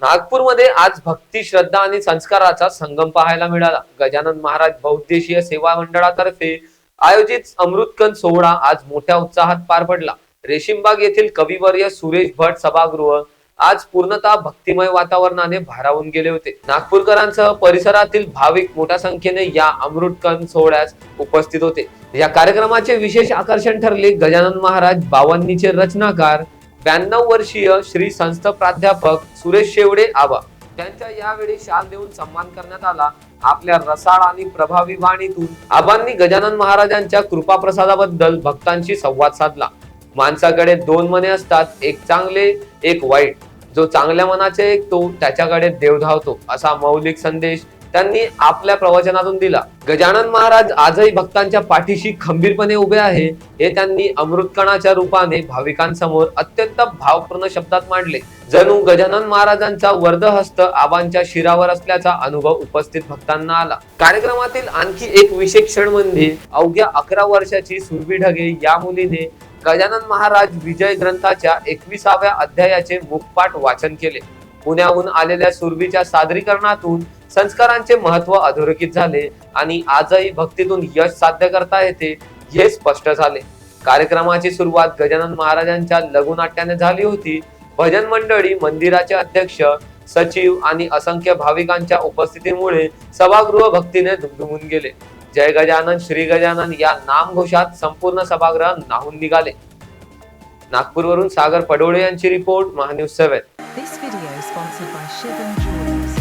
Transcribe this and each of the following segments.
नागपूरमध्ये आज भक्ती, श्रद्धा आणि संस्काराचा संगम पाहायला मिळाला. गजानन महाराज बहुउद्देशीय सेवा मंडळातर्फे आयोजित अमृतकंद सोहळा आज मोठ्या उत्साहात पार पडला. रेशीमबाग येथील कविवर्य सुरेश भट सभागृह आज पूर्णतः भक्तिमय वातावरणाने भारावून गेले होते. नागपूरकरांसह परिसरातील भाविक मोठ्या संख्येने या अमृतकंद सोहळ्यास उपस्थित होते. या कार्यक्रमाचे विशेष आकर्षण ठरले गजानन महाराज बावन्नीचे रचनाकार 92 वर्षीय श्री संस्थ प्राध्यापक सुरेश शेवडे आबा. त्यांच्या यावेळी शाल देऊन सन्मान करण्यात आला. आपल्या रसाळ आणि प्रभावी वाणीतून आबांनी गजानन महाराजांच्या कृपा प्रसादाबद्दल भक्तांशी संवाद साधला. माणसाकडे दोन मने असतात, एक चांगले एक वाईट. जो चांगल्या मनाचे ऐकतो त्याच्याकडे देव धावतो, असा मौलिक संदेश त्यांनी आपल्या प्रवचनातून दिला. गजानन महाराज आजही भक्तांच्या पाठीशी खंबीरपणे उभे आहे, हे त्यांनी अमृतकणाच्या रूपाने भाविकांसमोर अत्यंत भावपूर्ण शब्दात मांडले. जणू गजानन महाराजांचा वरदहस्त आबांच्या शिरावर असल्याचा अनुभव उपस्थित भक्तांना आला. कार्यक्रमातील आणखी एक विशेष क्षण म्हणजे अवघ्या 11 वर्षाची सुरभी ढगे या मुलीने गजानन महाराज विजय ग्रंथाच्या 21व्या अध्यायाचे मुखपाठ वाचन केले. पुण्याहून आलेल्या सुरभीच्या सादरीकरणातून संस्कारांचे महत्व अधोरेखित झाले आणि आजही भक्तीतून यश साध्य करता येते हे स्पष्ट झाले. कार्यक्रमाची सुरुवात गजानन महाराजांच्या लघुनाट्याने झाली होती. भजन मंडळी, मंदिराचे अध्यक्ष, सचिव आणि असंख्य भाविकांच्या उपस्थितीमुळे सभागृह भक्तीने दुमदुमून गेले. जय गजानन, श्री गजानन या नामघोषात संपूर्ण सभागृह न्हाऊन निघाले. नागपूरवरून सागर पडोळे यांची report, Mahanews 7. This video is sponsored by Shivam Jewelers.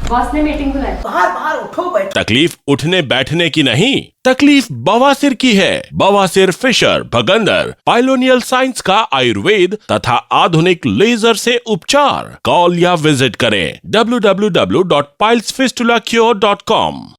Boss ने मीटिंग बुलाई। बाहर बाहर उठो बैठो। तकलीफ उठने बैठने की नहीं, तकलीफ बवासीर की है। बवासीर, फिशर, भगंदर, पाइलोनियल साइंस का आयुर्वेद तथा आधुनिक लेजर से उपचार। कॉल या विजिट करें www.pilesfistulacure.com।